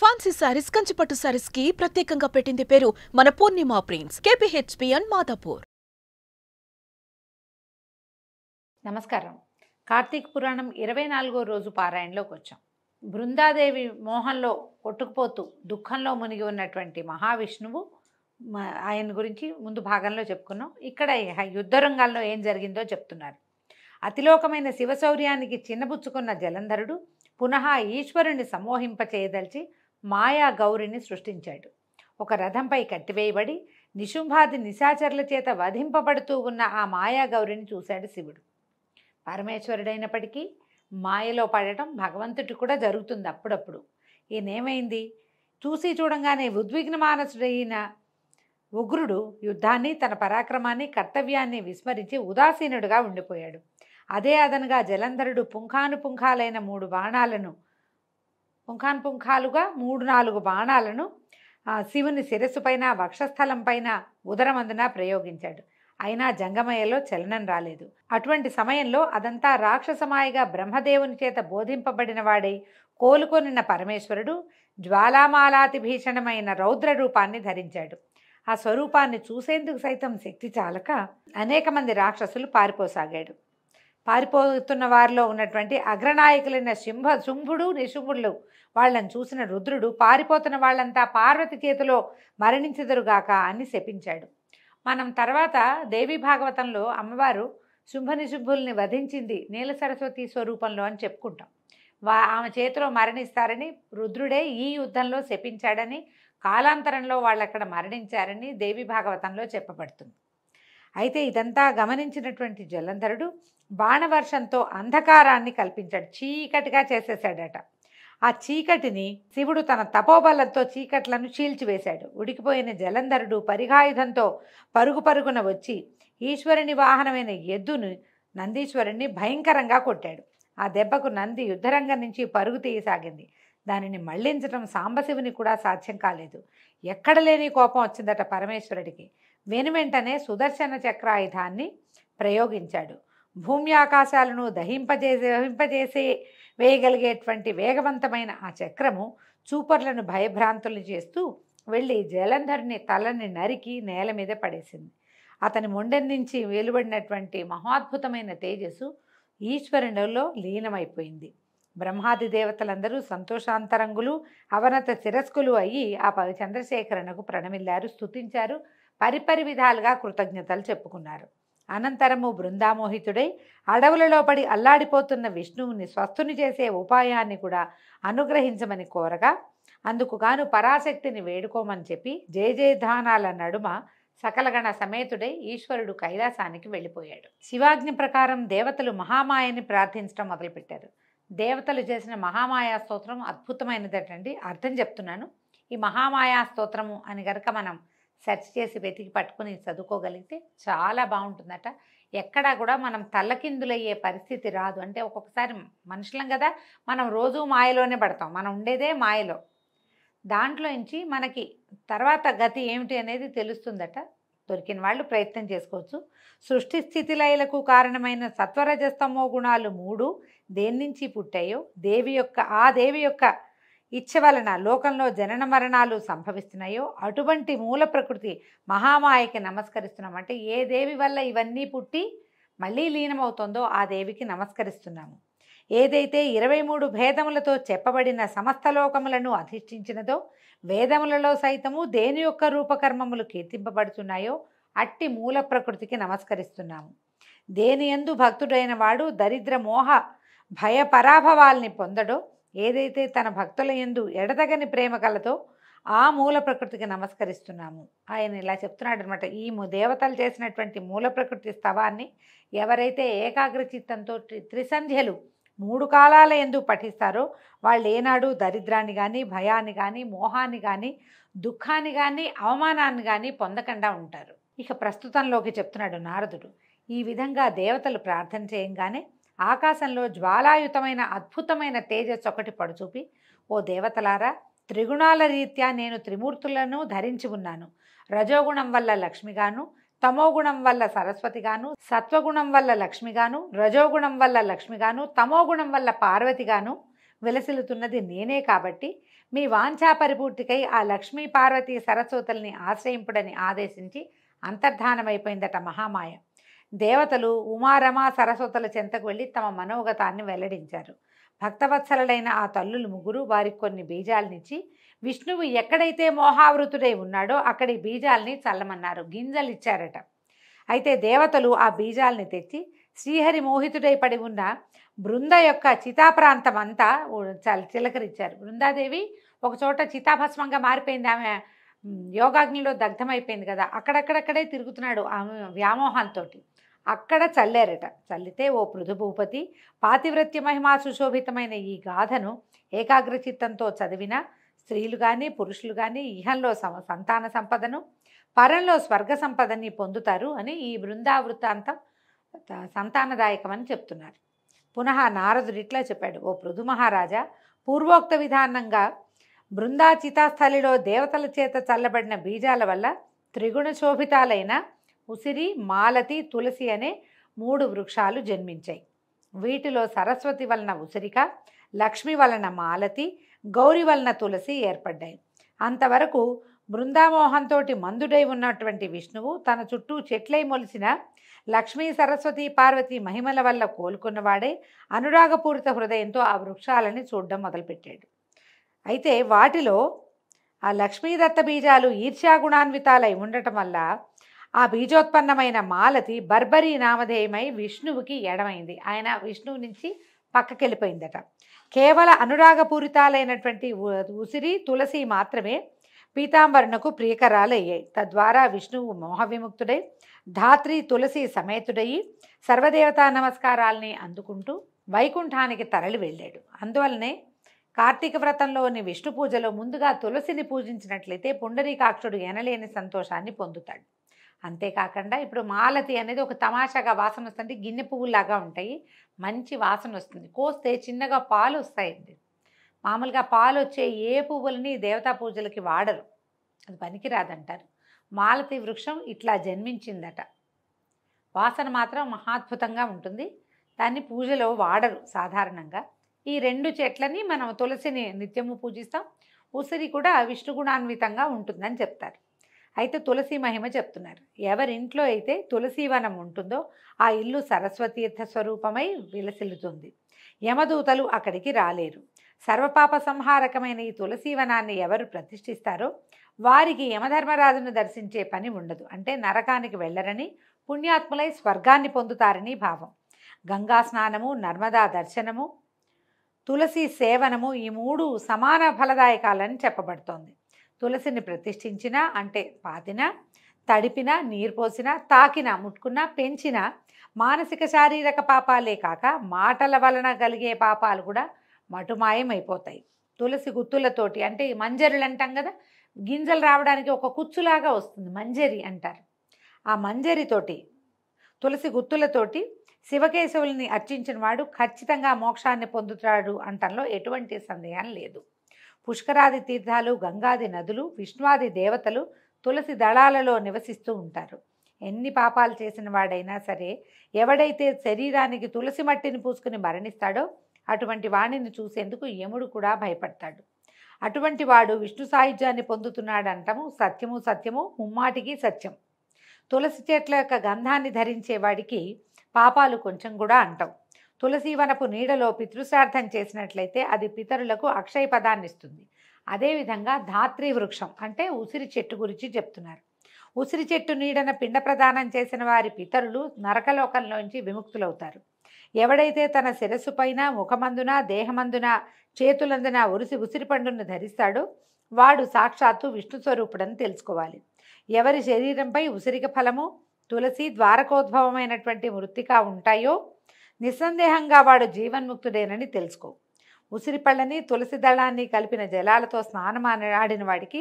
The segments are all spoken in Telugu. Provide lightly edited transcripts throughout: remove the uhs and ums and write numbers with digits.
ఫ్యాన్సీ సారీస్, కంచిపట్టు సారీస్ కి ప్రత్యేకంగా పెట్టింది పేరు మన పూర్ణిమ ప్రింట్స్, కేపీహెచ్పీ అండ్ మాదాపూర్. నమస్కారం. కార్తీక పురాణం 24వ రోజు పారాయణలోకి వచ్చాం. బృందాదేవి మోహంలో కొట్టుకుపోతూ దుఃఖంలో మునిగి ఉన్నటువంటి మహావిష్ణువు, ఆయన గురించి ముందు భాగంలో చెప్పుకున్నాం. ఇక్కడ యుద్ధరంగాల్లో ఏం జరిగిందో చెప్తున్నారు. అతిలోకమైన శివశౌర్యానికి చిన్నబుచ్చుకున్న జలంధరుడు పునః ఈశ్వరుని సమ్మోహింపచేయదలిచి మాయా గౌరిని సృష్టించాడు. ఒక రథంపై కట్టివేయబడి నిశుంభాది నిశాచరుల చేత వధింపబడుతూ ఉన్న ఆ మాయా గౌరిని చూశాడు శివుడు. పరమేశ్వరుడైనప్పటికీ మాయలో పడటం భగవంతుడికి కూడా జరుగుతుంది అప్పుడప్పుడు. ఈయనేమైంది, చూసి చూడంగానే ఉద్విగ్న మానసుడైన ఉగ్రుడు యుద్ధాన్ని, తన పరాక్రమాన్ని, కర్తవ్యాన్ని విస్మరించి ఉదాసీనుడుగా ఉండిపోయాడు. అదే అదనుగా జలంధరుడు పుంఖానుపుంఖాలైన 3-4 బాణాలను శివుని శిరస్సు పైన, వక్షస్థలం పైన, ఉదరమందున ప్రయోగించాడు. అయినా జంగమయ్యలో చలనం రాలేదు. అటువంటి సమయంలో అదంతా రాక్షసమాయగా బ్రహ్మదేవుని చేత బోధింపబడిన వాడై కోలుకొనిన పరమేశ్వరుడు జ్వాలామాలాతి భీషణమైన రౌద్ర రూపాన్ని ధరించాడు. ఆ స్వరూపాన్ని చూసేందుకు సైతం శక్తి చాలక అనేక మంది రాక్షసులు పారిపోసాగాడు. పారిపోతున్న వారిలో ఉన్నటువంటి అగ్రనాయకులైన శుంభుడు, నిశుంభుడు వాళ్ళని చూసిన రుద్రుడు పారిపోతున్న వాళ్ళంతా పార్వతి చేతిలో మరణించెదరుగాక అని శపించాడు. మనం తర్వాత దేవీ భాగవతంలో అమ్మవారు శుంభనిశుంభుల్ని వధించింది నీల సరస్వతి స్వరూపంలో అని చెప్పుకుంటాం. ఆమె చేతిలో మరణిస్తారని రుద్రుడే ఈ యుద్ధంలో శపించాడని, కాలాంతరంలో వాళ్ళు అక్కడ మరణించారని దేవీ భాగవతంలో చెప్పబడుతుంది. అయితే ఇదంతా గమనించినటువంటి జలంధరుడు బాణవర్షంతో అంధకారాన్ని కల్పించాడు, చీకటిగా చేసేసాడట. ఆ చీకటిని శివుడు తన తపోబలంతో చీకట్లను చీల్చివేశాడు. ఉడికిపోయిన జలంధరుడు పరిఘాయుధంతో పరుగున వచ్చి ఈశ్వరుని వాహనమైన ఎద్దును, నందీశ్వరుణ్ణి భయంకరంగా కొట్టాడు. ఆ దెబ్బకు నంది యుద్ధరంగం నుంచి పరుగు తీయసాగింది. దానిని మళ్లించడం సాంబశివుని కూడా సాధ్యం కాలేదు. ఎక్కడ లేని కోపం వచ్చిందట పరమేశ్వరుడికి. వెనువెంటనే సుదర్శన చక్రాయుధాన్ని ప్రయోగించాడు. భూమి ఆకాశాలను దహింపజేసే వేయగలిగేటువంటి వేగవంతమైన ఆ చక్రము చూపర్లను భయభ్రాంతులు చేస్తూ వెళ్ళి జలంధరుని తలని నరికి నేల మీద పడేసింది. అతని మొండెం నుంచి వెలువడినటువంటి మహాద్భుతమైన తేజస్సు ఈశ్వరునిలో లీనమైపోయింది. బ్రహ్మాది దేవతలందరూ సంతోషాంతరంగులు, అవనత తిరస్కులు అయ్యి ఆ చంద్రశేఖరణకు ప్రణమిల్లారు, స్తుతించారు, పరిపరి విధాలుగా కృతజ్ఞతలు చెప్పుకున్నారు. అనంతరము బృందామోహితుడై అడవులలో పడి అల్లాడిపోతున్న విష్ణువుని స్వస్థుని చేసే ఉపాయాన్ని కూడా అనుగ్రహించమని కోరగా, అందుకు గాను పరాశక్తిని వేడుకోమని చెప్పి జయజయధ్వానాల నడుమ సకలగణ సమేతుడై ఈశ్వరుడు కైలాసానికి వెళ్ళిపోయాడు. శివాజ్ఞ ప్రకారం దేవతలు మహామాయని ప్రార్థించడం మొదలుపెట్టారు. దేవతలు చేసిన మహామాయా స్తోత్రం అద్భుతమైనదటండి. అర్థం చెప్తున్నాను. ఈ మహామాయా స్తోత్రము అని గనక మనం సెర్చ్ చేసి వెతికి పట్టుకుని చదువుకోగలిగితే చాలా బాగుంటుందట. ఎక్కడా కూడా మనం తల్లకిందులయ్యే పరిస్థితి రాదు. అంటే ఒక్కొక్కసారి మనుషులం కదా, మనం రోజు మాయలోనే పడతాం, మనం ఉండేదే మాయలో. దాంట్లో నుంచి మనకి తర్వాత గతి ఏమిటి అనేది తెలుస్తుందట. దొరికిన వాళ్ళు ప్రయత్నం చేసుకోవచ్చు. సృష్టి స్థితిలయలకు కారణమైన సత్వరజస్తమో గుణాలు 3 దేని నుంచి పుట్టాయో, ఆ దేవి యొక్క ఇచ్చ వలన లోకంలో జనన మరణాలు సంభవిస్తున్నాయో అటువంటి మూల ప్రకృతి మహామాయకి నమస్కరిస్తున్నాం. అంటే ఏ దేవి వల్ల ఇవన్నీ పుట్టి మళ్ళీ లీనమవుతుందో ఆ దేవికి నమస్కరిస్తున్నాము. ఏదైతే 23 భేదములతో చెప్పబడిన సమస్త లోకములను అధిష్ఠించినదో, వేదములలో సైతము దేని యొక్క రూపకర్మములు కీర్తింపబడుతున్నాయో అట్టి మూల ప్రకృతికి నమస్కరిస్తున్నాము. దేని యందు భక్తుడైన వాడు దరిద్ర మోహ భయ పరాభవాల్ని పొందడో, ఏదైతే తన భక్తుల యందు ఎడతగని ప్రేమ కలతో ఆ మూల ప్రకృతికి నమస్కరిస్తున్నాము. ఆయన ఇలా చెప్తున్నాడు అనమాట. ఈ దేవతలు చేసినటువంటి మూల ప్రకృతి స్తవాన్ని ఎవరైతే ఏకాగ్ర చిత్తంతో త్రిసంధ్యలు 3 కాలాల యందు పఠిస్తారో వాళ్ళు ఏనాడు దరిద్రాన్ని కానీ, భయాన్ని కానీ, మోహాన్ని కానీ, దుఃఖాన్ని కానీ, అవమానాన్ని కానీ పొందకుండా ఉంటారు. ఇక ప్రస్తుతంలోకి చెప్తున్నాడు నారదుడు. ఈ విధంగా దేవతలు ప్రార్థన చేయంగానే ఆకాశంలో జ్వాలాయుతమైన అద్భుతమైన తేజస్సు ఒకటి పడుచూపి, ఓ దేవతలారా, త్రిగుణాల రీత్యా నేను త్రిమూర్తులను ధరించి ఉన్నాను. రజోగుణం వల్ల లక్ష్మిగాను, తమోగుణం వల్ల సరస్వతిగాను, సత్వగుణం వల్ల లక్ష్మిగాను, రజోగుణం వల్ల లక్ష్మిగాను, తమోగుణం వల్ల పార్వతిగాను విలసిల్లుతున్నది నేనే. కాబట్టి మీ వాంఛా పరిపూర్తికై ఆ లక్ష్మీ పార్వతీ సరస్వతుల్ని ఆశ్రయింపుడని ఆదేశించి అంతర్ధానమైపోయిందట మహామాయ. దేవతలు ఉమారమా సరస్వతుల చెంతకు వెళ్ళి తమ మనోగతాన్ని వెల్లడించారు. భక్తవత్సలుడైన ఆ తల్లులు ముగ్గురు వారికి కొన్ని బీజాలనిచ్చి విష్ణువు ఎక్కడైతే మోహావృతుడై ఉన్నాడో అక్కడి బీజాల్ని చల్లమన్నారు. గింజలు ఇచ్చారట. అయితే దేవతలు ఆ బీజాల్ని తెచ్చి శ్రీహరి మోహితుడై పడి ఉన్న బృంద యొక్క చితాప్రాంతం అంతా చిలకరించారు. బృందాదేవి ఒక చోట చితాభస్మంగా మారిపోయింది. ఆమె యోగాగ్నిలో దగ్ధమైపోయింది కదా, అక్కడక్కడక్కడే తిరుగుతున్నాడు ఆమె వ్యామోహంతో. అక్కడ చల్లారట. చల్లితే ఓ పృథుభూపతి, పాతివ్రత్య మహిమా సుశోభితమైన ఈ గాథను ఏకాగ్రచిత్తంతో చదివిన స్త్రీలు కానీ పురుషులు కానీ ఇహంలో సంతాన సంపదను, పరంలో స్వర్గ సంపదని పొందుతారు అని ఈ బృందావృత్తాంతం సంతానదాయకమని చెప్తున్నారు. పునః నారదుడు ఇట్లా చెప్పాడు: ఓ పృథు మహారాజా, పూర్వోక్త విధానంగా బృందాచితాస్థలిలో దేవతల చేత చల్లబడిన బీజాల వల్ల త్రిగుణ శోభితాలైన ఉసిరి, మాలతి, తులసి అనే 3 వృక్షాలు జన్మించాయి. వీటిలో సరస్వతి వలన ఉసిరిక, లక్ష్మి వలన మాలతి, గౌరి వలన తులసి ఏర్పడ్డాయి. అంతవరకు బృందామోహంతో మందుడై ఉన్నటువంటి విష్ణువు తన చుట్టూ చెట్లై మొలిసిన లక్ష్మీ సరస్వతి పార్వతి మహిమల వల్ల కోలుకున్నవాడే అనురాగపూరిత హృదయంతో ఆ వృక్షాలని చూడడం మొదలుపెట్టాడు. అయితే వాటిలో ఆ లక్ష్మీదత్త బీజాలు ఈర్ష్యాగుణాన్వితాలై ఉండటం వల్ల ఆ బీజోత్పన్నమైన మాలతి బర్బరీ నామధేయమై విష్ణువుకి ఎడమైంది. ఆయన విష్ణువు నుంచి పక్కకెళ్ళిపోయిందట. కేవల అనురాగపూరితాలైనటువంటి ఉసిరి, తులసి మాత్రమే పీతాంబరునకు ప్రియకరాలయ్యాయి. తద్వారా విష్ణువు మోహవిముక్తుడై ధాత్రి తులసి సమేతుడయి సర్వదేవతా నమస్కారాల్ని అందుకుంటూ వైకుంఠానికి తరలి వెళ్ళాడు. అందువల్లనే కార్తీక వ్రతంలోని విష్ణు పూజలో ముందుగా తులసిని పూజించినట్లయితే పుండరీకాక్షుడు ఎనలేని సంతోషాన్ని పొందుతాడు. అంతేకాకుండా ఇప్పుడు మాలతి అనేది ఒక తమాషాగా వాసన వస్తుంది, గిన్నె పువ్వులాగా ఉంటాయి, మంచి వాసన వస్తుంది. కోస్తే చిన్నగా పాలు వస్తాయండి. మామూలుగా పాలు వచ్చే ఏ పువ్వులని దేవతా పూజలకి వాడరు, అది పనికిరాదంటారు. మాలతి వృక్షం ఇట్లా జన్మించిందట. వాసన మాత్రం మహాద్భుతంగా ఉంటుంది. దాన్ని పూజలో వాడరు సాధారణంగా. ఈ 2 చెట్లని మనం తులసిని నిత్యము పూజిస్తాం. ఉసిరి కూడా విష్ణుగుణాన్వితంగా ఉంటుందని చెప్తారు. అయితే తులసి మహిమ చెప్తున్నారు. ఎవరింట్లో అయితే తులసీవనం ఉంటుందో ఆ ఇల్లు సరస్వతీర్థ స్వరూపమై విలసిల్లుతుంది. యమదూతలు అక్కడికి రాలేరు. సర్వపాప సంహారకమైన ఈ తులసీవనాన్ని ఎవరు ప్రతిష్ఠిస్తారో వారికి యమధర్మరాజును దర్శించే పని ఉండదు. అంటే నరకానికి వెళ్ళరని, పుణ్యాత్ములై స్వర్గాన్ని పొందుతారని భావం. గంగా స్నానము, నర్మదా దర్శనము, తులసి సేవనము ఈ 3 సమాన ఫలదాయకాలని చెప్పబడుతోంది. తులసిని ప్రతిష్ఠించినా అంటే పాతినా, తడిపినా, నీరు పోసినా, తాకినా, ముట్టుకున్నా, పెంచినా మానసిక శారీరక పాపాలే కాక మాటల వలన కలిగే పాపాలు కూడా మటుమాయమైపోతాయి. తులసి గుత్తులతోటి, అంటే మంజరులు అంటాం కదా, గింజలు రావడానికి ఒక కుచ్చులాగా వస్తుంది, మంజరి అంటారు. ఆ మంజరితోటి, తులసి గుత్తులతోటి శివకేశవుల్ని అర్చించిన వాడు ఖచ్చితంగా మోక్షాన్ని పొందుతాడు అంటంలో ఎటువంటి సందేహం లేదు. పుష్కరాది తీర్థాలు, గంగాది నదులు, విష్ణువాది దేవతలు తులసి దళాలలో నివసిస్తూ ఉంటారు. ఎన్ని పాపాలు చేసిన వాడైనా సరే, ఎవడైతే శరీరానికి తులసి మట్టిని పూసుకుని మరణిస్తాడో అటువంటి వాణిని చూసేందుకు యముడు కూడా భయపడతాడు. అటువంటి వాడు విష్ణు సాయుధ్యాన్ని పొందుతున్నాడంటాము. సత్యము సత్యము, ముమ్మాటికి సత్యం. తులసి చెట్ల యొక్క గంధాన్ని ధరించే వాడికి పాపాలు కొంచెం కూడా అంటాం. తులసీవనపు నీడలో పితృశ్రార్థం చేసినట్లయితే అది పితరులకు అక్షయ పదాన్ని ఇస్తుంది. అదేవిధంగా ధాత్రి వృక్షం అంటే ఉసిరి చెట్టు గురించి చెప్తున్నారు. ఉసిరి చెట్టు నీడన పిండ ప్రదానం చేసిన వారి పితరులు నరకలోకంలోంచి విముక్తులవుతారు. ఎవడైతే తన శిరస్సు పైన, ముఖమందున, దేహమందున, చేతులందున ఉసిరి పండును ధరిస్తాడో వాడు సాక్షాత్తు విష్ణు స్వరూపుడని తెలుసుకోవాలి. ఎవరి శరీరంపై ఉసిరిక ఫలము, తులసి, ద్వారకోద్భవమైనటువంటి మృత్తిక ఉంటాయో నిస్సందేహంగా వాడు జీవన్ముక్తుడేనని తెలుసుకో. ఉసిరి పళ్ళని, తులసి దళాన్ని కలిపిన జలాలతో స్నానమాడిన వాడికి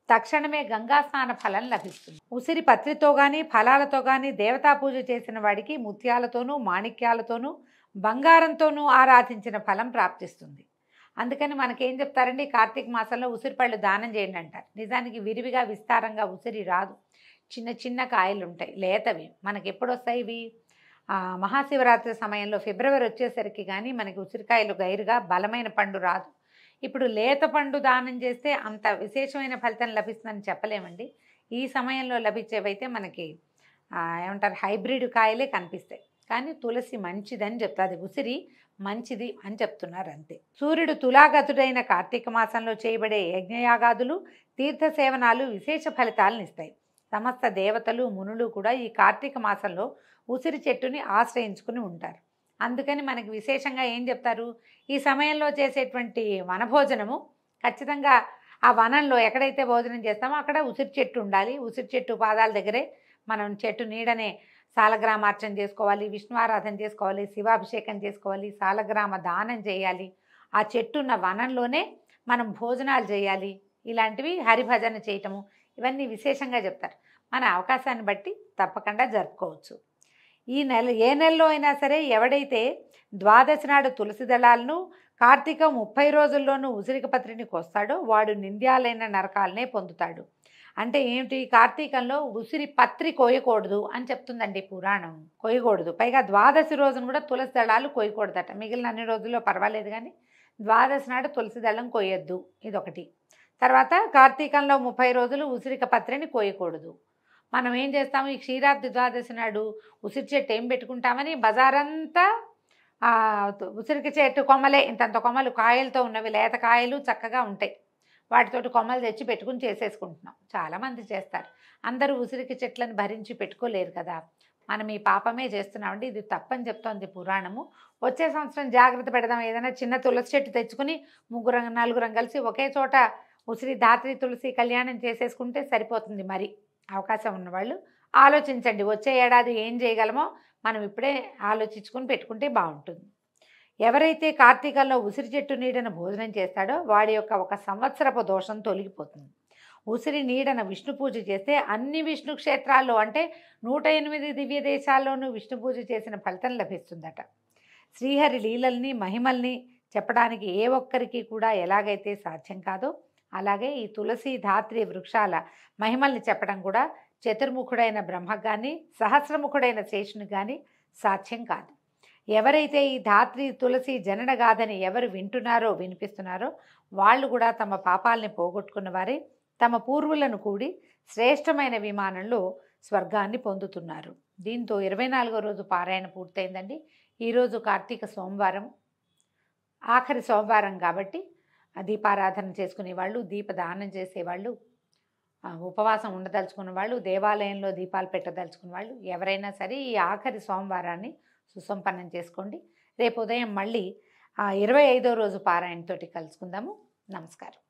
తక్షణమే గంగా స్నాన ఫలం లభిస్తుంది. ఉసిరి పత్రితో కానీ ఫలాలతో కానీ దేవతా పూజ చేసిన వాడికి ముత్యాలతోనూ, మాణిక్యాలతోనూ, బంగారంతోనూ ఆరాధించిన ఫలం ప్రాప్తిస్తుంది. అందుకని మనకేం చెప్తారండి, కార్తీక మాసంలో ఉసిరిపళ్ళు దానం చేయండి అంటారు. నిజానికి విరివిగా విస్తారంగా ఉసిరి రాదు, చిన్న చిన్న కాయలు ఉంటాయి, లేతవి. మనకి ఎప్పుడు వస్తాయి ఇవి? మహాశివరాత్రి సమయంలో ఫిబ్రవరి వచ్చేసరికి కానీ మనకి ఉసిరికాయలు గైరుగా బలమైన పండు రాదు. ఇప్పుడు లేత పండు దానం చేస్తే అంత విశేషమైన ఫలితం లభిస్తుందని చెప్పలేమండి. ఈ సమయంలో లభించేవైతే మనకి ఏమంటారు, హైబ్రిడ్ కాయలే కనిపిస్తాయి. కానీ తులసి మంచిదని చెప్తాది, ఉసిరి మంచిది అని చెప్తున్నారు అంతే. సూర్యుడు తులాగతుడైన కార్తీక మాసంలో చేయబడే యజ్ఞయాగాదులు, తీర్థ సేవనాలు విశేష ఫలితాలను ఇస్తాయి. సమస్త దేవతలు, మునులు కూడా ఈ కార్తీక మాసంలో ఉసిరి చెట్టుని ఆశ్రయించుకుని ఉంటారు. అందుకని మనకి విశేషంగా ఏం చెప్తారు, ఈ సమయంలో చేసేటువంటి వనభోజనము ఖచ్చితంగా ఆ వనంలో ఎక్కడైతే భోజనం చేస్తామో అక్కడ ఉసిరి చెట్టు ఉండాలి. ఉసిరి చెట్టు పాదాల దగ్గరే మనం చెట్టు నీడనే సాలగ్రామార్చన చేసుకోవాలి, విష్ణు ఆరాధన చేసుకోవాలి, శివాభిషేకం చేసుకోవాలి, సాలగ్రామ దానం చేయాలి. ఆ చెట్టున్న వనంలోనే మనం భోజనాలు చేయాలి. ఇలాంటివి హరిభజన చేయటము, ఇవన్నీ విశేషంగా చెప్తారు. మన అవకాశాన్ని బట్టి తప్పకుండా జరుపుకోవచ్చు. ఈ నెల ఏ నెలలో అయినా సరే ఎవడైతే ద్వాదశి నాడు తులసి దళాలను, కార్తీక 30 రోజుల్లోనూ ఉసిరిక పత్రిని కోస్తాడో వాడు నింద్యాలైన నరకాలనే పొందుతాడు. అంటే ఏమిటి, కార్తీకంలో ఉసిరి పత్రి కోయకూడదు అని చెప్తుందండి పురాణం. కోయకూడదు. పైగా ద్వాదశి రోజున కూడా తులసి దళాలు కోయకూడదట. మిగిలిన అన్ని రోజుల్లో పర్వాలేదు, కానీ ద్వాదశి నాడు తులసి దళం కోయొద్దు, ఇదొకటి. తర్వాత కార్తీకంలో 30 రోజులు ఉసిరిక పత్రిని కోయకూడదు. మనం ఏం చేస్తాము, ఈ క్షీరాబ్ది ద్వాదశి నాడు ఉసిరి చెట్టు ఏం పెట్టుకుంటామని బజారంతా ఉసిరిక చెట్టు కొమ్మలే, ఇంతంత కొమ్మలు కాయలతో ఉన్నవి, లేత కాయలు చక్కగా ఉంటాయి, వాటితోటి కొమ్మలు తెచ్చి పెట్టుకుని చేసేసుకుంటున్నాం. చాలామంది చేస్తారు. అందరూ ఉసిరికి చెట్లను భరించి పెట్టుకోలేరు కదా. మనం ఈ పాపమే చేస్తున్నామండి, ఇది తప్పని చెప్తోంది పురాణము. వచ్చే సంవత్సరం జాగ్రత్త పెడదాం. ఏదైనా చిన్న తులసి చెట్టు తెచ్చుకుని 3-4 కలిసి ఒకే చోట ఉసిరి ధాత్రి తులసి కళ్యాణం చేసేసుకుంటే సరిపోతుంది. మరి అవకాశం ఉన్నవాళ్ళు ఆలోచించండి. వచ్చే ఏడాది ఏం చేయగలమో మనం ఇప్పుడే ఆలోచించుకొని పెట్టుకుంటే బాగుంటుంది. ఎవరైతే కార్తీకంలో ఉసిరి చెట్టు నీడను భోజనం చేస్తాడో వాడి యొక్క 1 సంవత్సరపు దోషం తొలగిపోతుంది. ఉసిరి నీడన విష్ణు పూజ చేస్తే అన్ని విష్ణు క్షేత్రాల్లో, అంటే 108 దివ్య దేశాల్లోనూ విష్ణు పూజ చేసిన ఫలితం లభిస్తుందట. శ్రీహరి లీలల్ని, మహిమల్ని చెప్పడానికి ఏ ఒక్కరికి కూడా ఎలాగైతే సాధ్యం కాదో, అలాగే ఈ తులసి ధాత్రి వృక్షాల మహిమల్ని చెప్పడం కూడా చతుర్ముఖుడైన బ్రహ్మకు కానీ సహస్రముఖుడైన శేషుని కానీ సాధ్యం కాదు. ఎవరైతే ఈ ధాత్రి తులసి జననగాథని ఎవరు వింటున్నారో, వినిపిస్తున్నారో వాళ్ళు కూడా తమ పాపాలని పోగొట్టుకున్న వారే తమ పూర్వులను కూడి శ్రేష్టమైన విమానంలో స్వర్గాన్ని పొందుతున్నారు. దీంతో 24వ రోజు పారాయణ పూర్తయిందండి. ఈరోజు కార్తీక సోమవారం, ఆఖరి సోమవారం కాబట్టి దీపారాధన చేసుకునేవాళ్ళు, దీపదానం చేసేవాళ్ళు, ఉపవాసం ఉండదలుచుకున్న వాళ్ళు, దేవాలయంలో దీపాలు పెట్టదలుచుకున్న వాళ్ళు ఎవరైనా సరే ఈ ఆఖరి సోమవారాన్ని సుసంపన్నం చేసుకోండి. రేపు ఉదయం మళ్ళీ 25వ రోజు పారాయణతోటి కలుసుకుందాము. నమస్కారం.